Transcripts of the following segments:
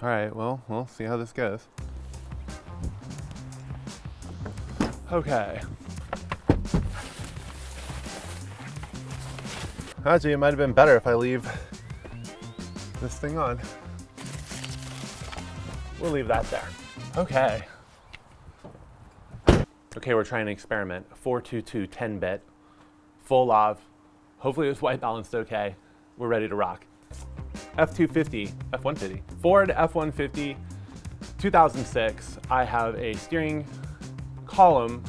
All right, well, we'll see how this goes. Okay. Actually, it might have been better if I leave this thing on. We'll leave that there. Okay. Okay, we're trying an experiment. 422 10-bit, full lav. Hopefully it was white balanced okay. We're ready to rock. F250, F150. Ford F150, 2006. I have a steering column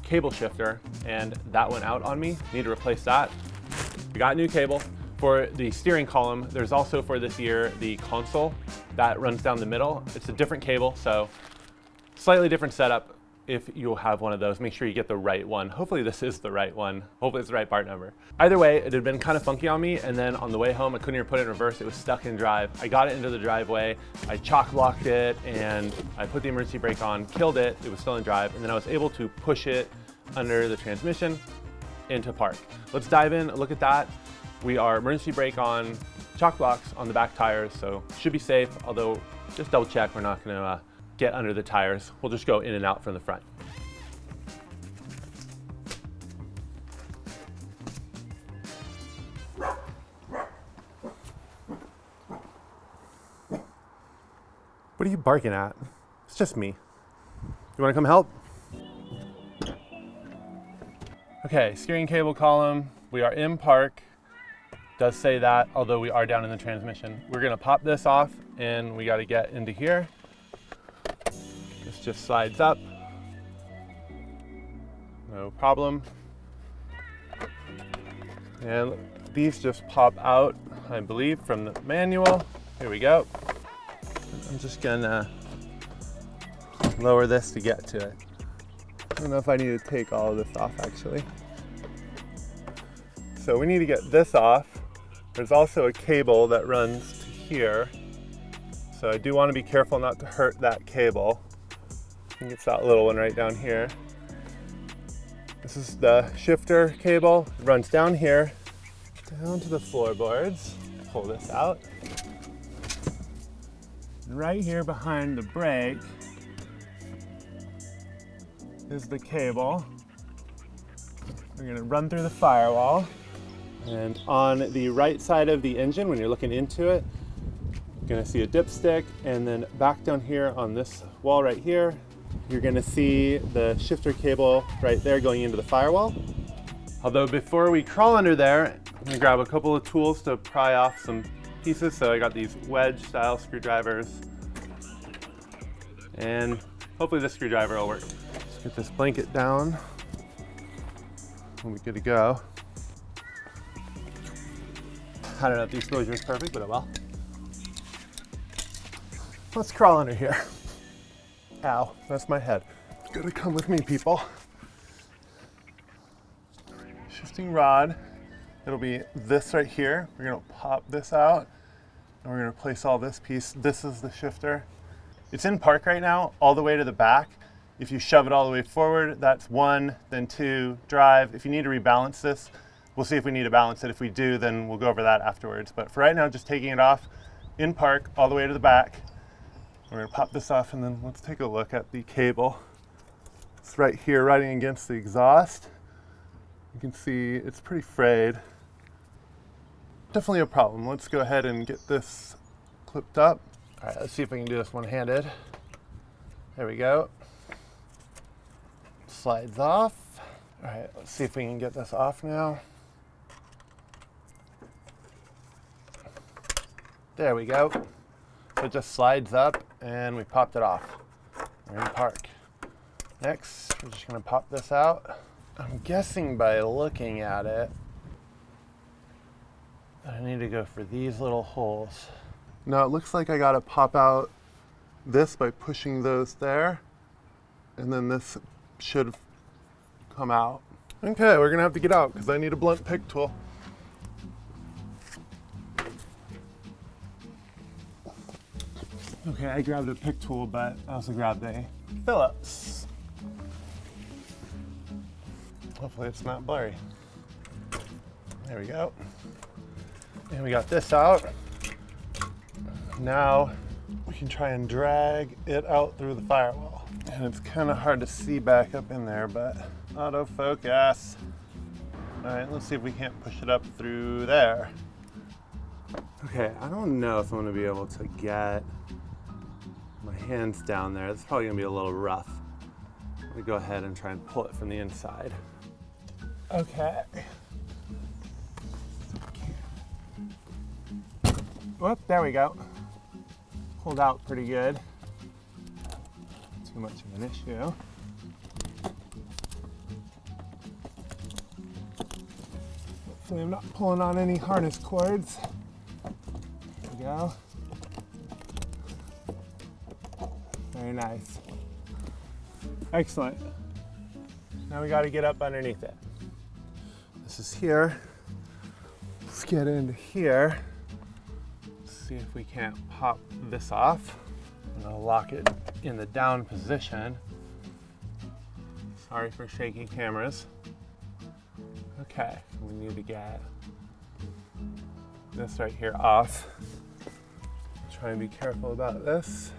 cable shifter and that went out on me. Need to replace that. We got a new cable. For the steering column, there's also for this year the console that runs down the middle. It's a different cable, so slightly different setup. If you'll have one of those, make sure you get the right one. Hopefully this is the right one. Hopefully it's the right part number. Either way, it had been kind of funky on me, and then on the way home, I couldn't even put it in reverse. It was stuck in drive. I got it into the driveway, I chock blocked it, and I put the emergency brake on, killed it. It was still in drive, and then I was able to push it under the transmission into park. Let's dive in, look at that. We are emergency brake on, chock blocks on the back tires, so should be safe, although just double check, we're not gonna get under the tires. We'll just go in and out from the front. What are you barking at? It's just me. You wanna come help? Okay, steering cable column. We are in park. Does say that, although we are down in the transmission. We're gonna pop this off and we gotta get into here. This just slides up. No problem. And these just pop out, I believe, from the manual. Here we go. I'm just gonna lower this to get to it. I don't know if I need to take all of this off actually. So we need to get this off. There's also a cable that runs to here. So I do want to be careful not to hurt that cable. I think it's that little one right down here. This is the shifter cable. It runs down here, down to the floorboards. Pull this out. And right here behind the brake is the cable. We're gonna run through the firewall. And on the right side of the engine, when you're looking into it, you're gonna see a dipstick, and then back down here on this wall right here, you're gonna see the shifter cable right there going into the firewall. Although before we crawl under there, I'm gonna grab a couple of tools to pry off some pieces. So I got these wedge style screwdrivers, and hopefully this screwdriver will work. Let's get this blanket down, and we're good to go. I don't know if the exposure is perfect, but oh well. Let's crawl under here. Ow, that's my head. You gotta come with me, people. Shifting rod. It'll be this right here. We're gonna pop this out, and we're gonna replace all this piece. This is the shifter. It's in park right now, all the way to the back. If you shove it all the way forward, that's 1, then 2, drive. If you need to rebalance this, we'll see if we need to balance it. If we do, then we'll go over that afterwards. But for right now, just taking it off in park, all the way to the back. We're gonna pop this off, and then let's take a look at the cable. It's right here, riding against the exhaust. You can see it's pretty frayed. Definitely a problem. Let's go ahead and get this clipped up. All right, let's see if we can do this one-handed. There we go. Slides off. All right, let's see if we can get this off now. There we go. So it just slides up and we popped it off. We're in park. Next, we're just gonna pop this out. I'm guessing by looking at it, that I need to go for these little holes. Now it looks like I gotta pop out this by pushing those there, and then this should come out. Okay, we're gonna have to get out because I need a blunt pick tool. Okay, I grabbed a pick tool, but I also grabbed a Phillips. Hopefully it's not blurry. There we go. And we got this out. Now we we can try and drag it out through the firewall. And it's kind of hard to see back up in there, but autofocus. All right, let's see if we can't push it up through there. Okay, I don't know if I'm gonna be able to get my hands down there. It's probably gonna be a little rough. I'm gonna go ahead and try and pull it from the inside. Okay. Whoop, there we go. Pulled out pretty good. Too much of an issue. Hopefully I'm not pulling on any harness cords. There we go. Very nice. Excellent. Now we got to get up underneath it. This is here. Let's get into here. See if we can't pop this off. I'm gonna lock it in the down position. Sorry for shaky cameras. Okay, we need to get this right here off. Try and be careful about this.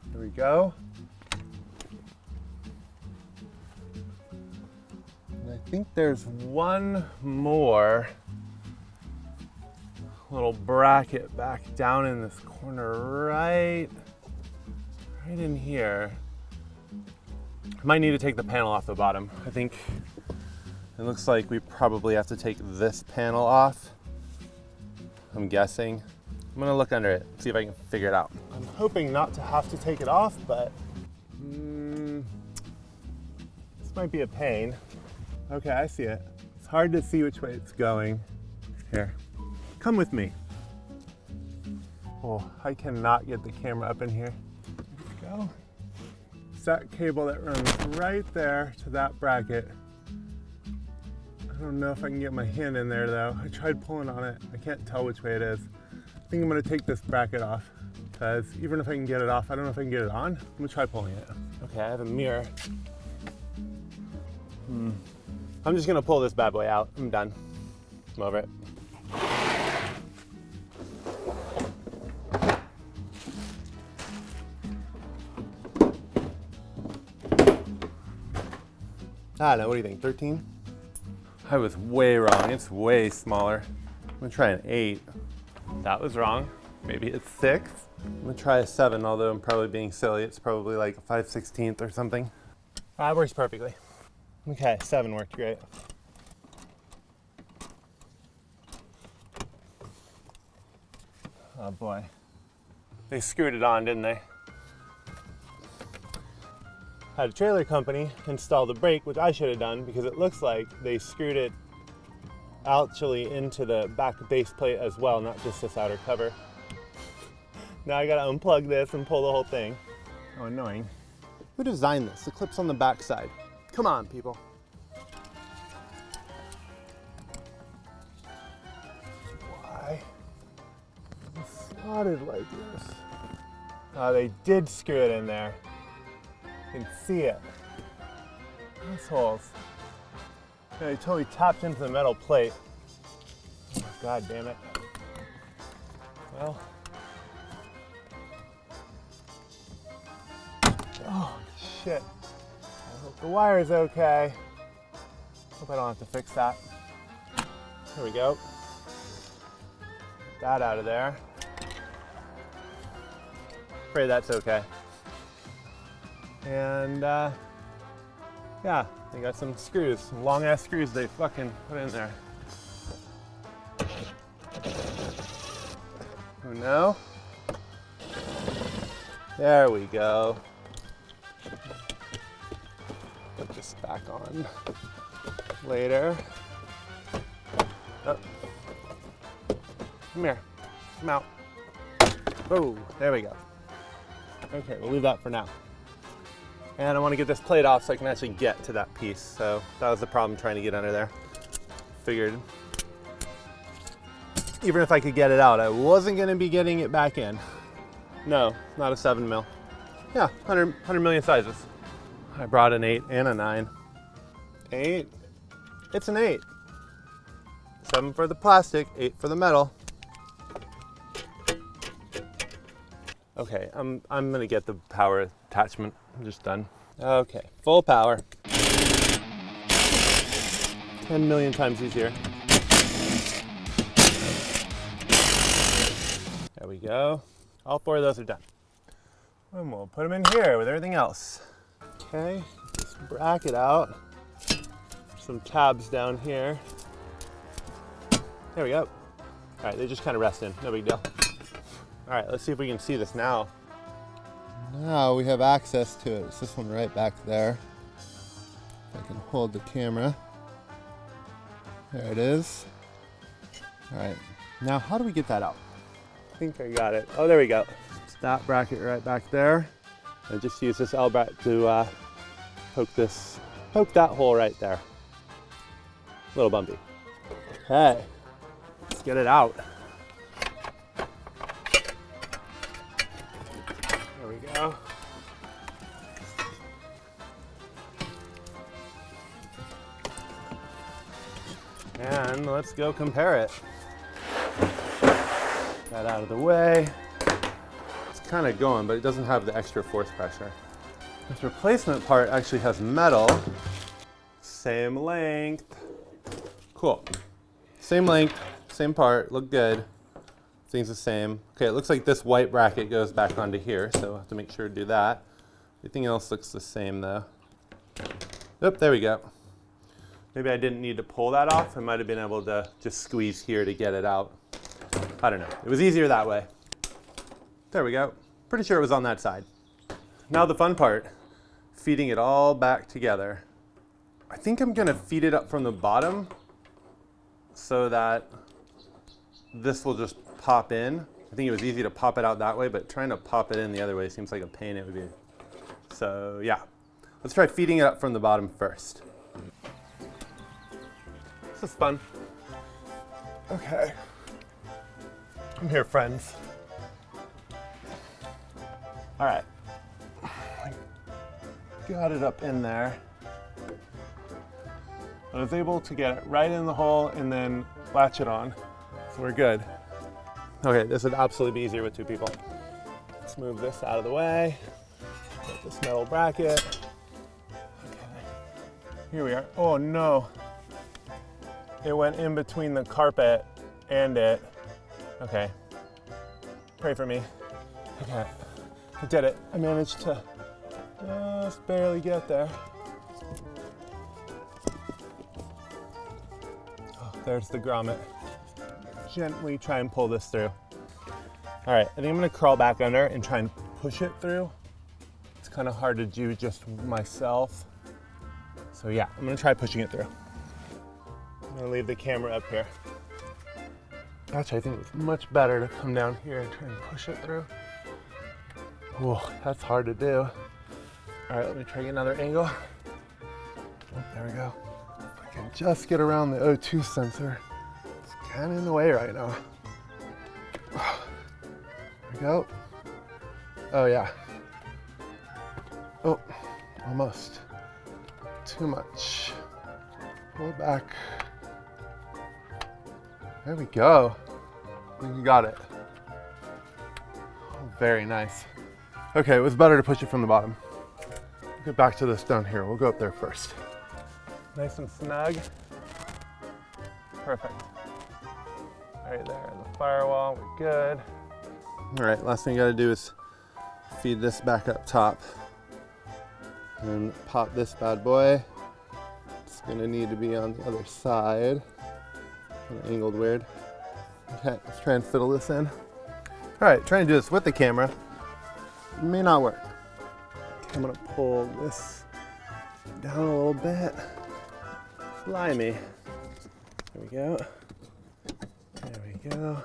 There we go. And I think there's one more little bracket back down in this corner right in here. I might need to take the panel off the bottom. I think it looks like we probably have to take this panel off. I'm guessing. I'm gonna look under it, see if I can figure it out. I'm hoping not to have to take it off, but this might be a pain. Okay, I see it. It's hard to see which way it's going. Here, come with me. Oh, I cannot get the camera up in here. There we go. It's that cable that runs right there to that bracket. I don't know if I can get my hand in there though. I tried pulling on it. I can't tell which way it is. I think I'm gonna take this bracket off because even if I can get it off, I don't know if I can get it on. I'm gonna try pulling it. Okay, I have a mirror. I'm just gonna pull this bad boy out. I'm done. I'm over it. I don't know, what do you think, 13? I was way wrong, it's way smaller. I'm gonna try an 8. That was wrong. Maybe it's 6. I'm gonna try a 7, although I'm probably being silly. It's probably like a 5/16 or something. That works perfectly. Okay, 7 worked great. Oh boy. They screwed it on, didn't they? Had a trailer company install the brake, which I should have done because it looks like they screwed it actually into the back base plate as well, not just this outer cover. Now I gotta unplug this and pull the whole thing. How annoying. Who designed this? The clip's on the back side. Come on, people. Why? It's slotted like this. Oh, they did screw it in there. You can see it. Assholes. Yeah, they totally tapped into the metal plate. Oh, God damn it. Well. Oh, shit. I hope the wire's okay. Hope I don't have to fix that. There we go. Get that out of there. Pray that's okay. And yeah, they got some screws, some long ass screws they fucking put in there. Oh no. There we go. Put this back on later. Oh. Come here, come out. Oh, there we go. Okay, we'll leave that for now. And I want to get this plate off so I can actually get to that piece. So that was the problem trying to get under there. Figured even if I could get it out, I wasn't going to be getting it back in. No, not a 7 mil. Yeah, 100 million sizes. I brought an 8 and a 9. 8? It's an 8. 7 for the plastic, 8 for the metal. Okay, I'm gonna get the power attachment. I'm just done. Okay, full power. 10 million times easier. There we go. All 4 of those are done. And we'll put them in here with everything else. Okay, just bracket out. Some tabs down here. There we go. All right, they just kind of rest in, no big deal. All right, let's see if we can see this now. Now we have access to it. It's this one right back there. I can hold the camera. There it is. All right, now how do we get that out? I think I got it. Oh, there we go. It's that bracket right back there. I just use this L-bracket to poke that hole right there. A little bumpy. Okay, let's get it out. There we go. And let's go compare it. That out of the way. It's kind of going, but it doesn't have the extra force pressure. This replacement part actually has metal. Same length. Cool. Same length, same part, look good. Things the same. Okay, it looks like this white bracket goes back onto here, so I have to make sure to do that. Everything else looks the same though. Oop, there we go. Maybe I didn't need to pull that off. I might have been able to just squeeze here to get it out. I don't know. It was easier that way. There we go. Pretty sure it was on that side. Now the fun part, feeding it all back together. I think I'm gonna feed it up from the bottom so that this will just pop in. I think it was easy to pop it out that way, but trying to pop it in the other way seems like a pain it would be. So yeah, let's try feeding it up from the bottom first. This is fun. Okay. I'm here, friends. All right. I got it up in there. I was able to get it right in the hole and then latch it on. So we're good. Okay, this would absolutely be easier with 2 people. Let's move this out of the way. Get this metal bracket. Okay. Here we are. Oh no. It went in between the carpet and it. Okay. Pray for me. Okay. I did it. I managed to just barely get there. Oh, there's the grommet. Gently try and pull this through. All right, I think I'm gonna crawl back under and try and push it through. It's kind of hard to do just myself. So yeah, I'm gonna try pushing it through. I'm gonna leave the camera up here. Actually, I think it's much better to come down here and try and push it through. Whoa, that's hard to do. All right, let me try another angle. Oh, there we go. If I can just get around the O2 sensor. It's kind of in the way right now. There we go. Oh yeah. Oh, almost. Too much. Pull it back. There we go. You got it. Oh, very nice. Okay, it was better to push it from the bottom. We'll get back to this down here. We'll go up there first. Nice and snug. Perfect. Right there in the firewall, we're good. All right, last thing you gotta do is feed this back up top. And pop this bad boy. It's gonna need to be on the other side. Kind of angled weird. Okay, let's try and fiddle this in. All right, trying to do this with the camera. It may not work. Okay, I'm gonna pull this down a little bit. Blimey. There we go. There we go.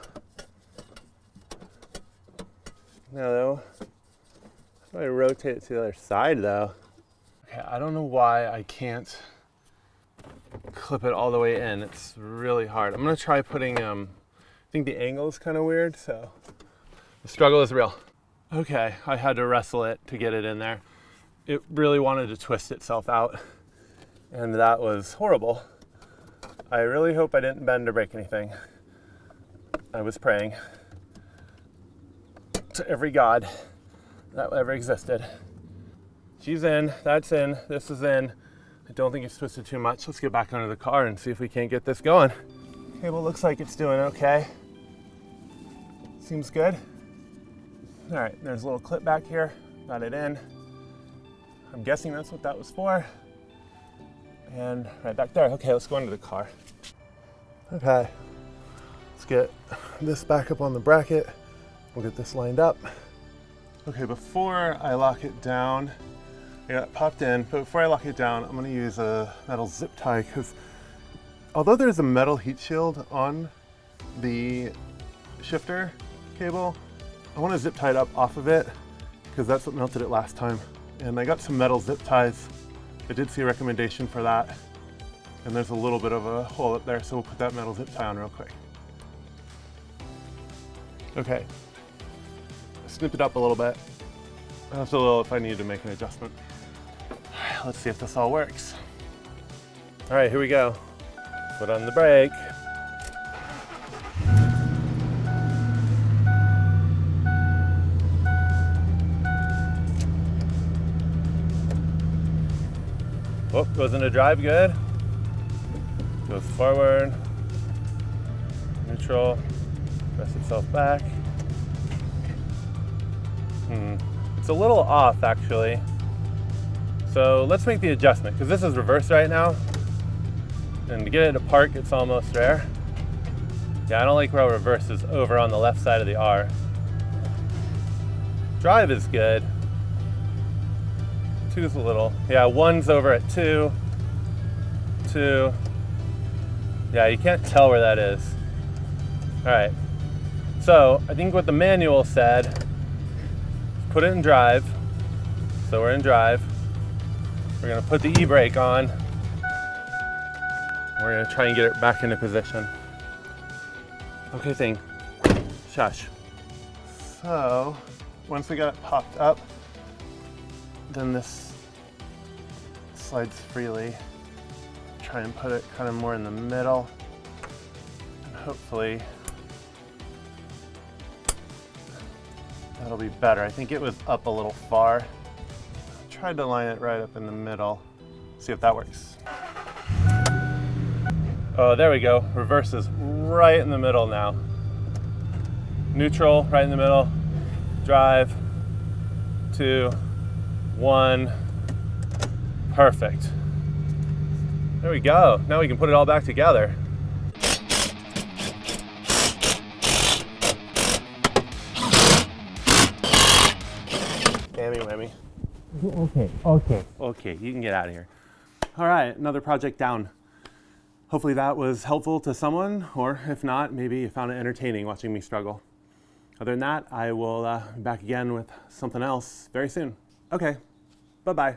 Now though, how do I rotate it to the other side though? Okay, I don't know why I can't clip it all the way in. It's really hard. I'm gonna try putting, I think the angle is kind of weird, so the struggle is real. Okay, I had to wrestle it to get it in there. It really wanted to twist itself out, and that was horrible. I really hope I didn't bend or break anything. I was praying to every god that ever existed. She's in, that's in, this is in. I don't think it's twisted too much. Let's get back under the car and see if we can't get this going. Cable looks like it's doing okay. Seems good. All right, there's a little clip back here. Got it in. I'm guessing that's what that was for. And right back there. Okay, let's go into the car. Okay, let's get this back up on the bracket. We'll get this lined up. Okay, before I lock it down, I got it popped in, but before I lock it down, I'm gonna use a metal zip tie because although there's a metal heat shield on the shifter cable, I wanna zip tie it up off of it because that's what melted it last time. And I got some metal zip ties. I did see a recommendation for that. And there's a little bit of a hole up there, so we'll put that metal zip tie on real quick. Okay, snip it up a little bit. Just a little if I need to make an adjustment. Let's see if this all works. All right, here we go. Put on the brake. Oh, goes into drive, good. Goes forward, neutral, press itself back. It's a little off actually. So let's make the adjustment because this is reversed right now. And to get it to park, it's almost there. Yeah, I don't like where reverse is over on the left side of the R. Drive is good. 2's a little, yeah, 1's over at 2, 2. Yeah, you can't tell where that is. All right, so I think what the manual said, put it in drive. So we're in drive. We're gonna put the e-brake on. We're gonna try and get it back into position. Okay, thing, shush. So, once we got it popped up, then this slides freely. Try and put it kind of more in the middle. And hopefully that'll be better. I think it was up a little far. Tried to line it right up in the middle. See if that works. Oh, there we go. Reverse is right in the middle now. Neutral, right in the middle. Drive, 2, 1. Perfect. There we go. Now we can put it all back together. Whammy, whammy. Okay, you can get out of here. All right, another project down. Hopefully that was helpful to someone, or if not, maybe you found it entertaining watching me struggle. Other than that, I will be back again with something else very soon. Okay, bye-bye.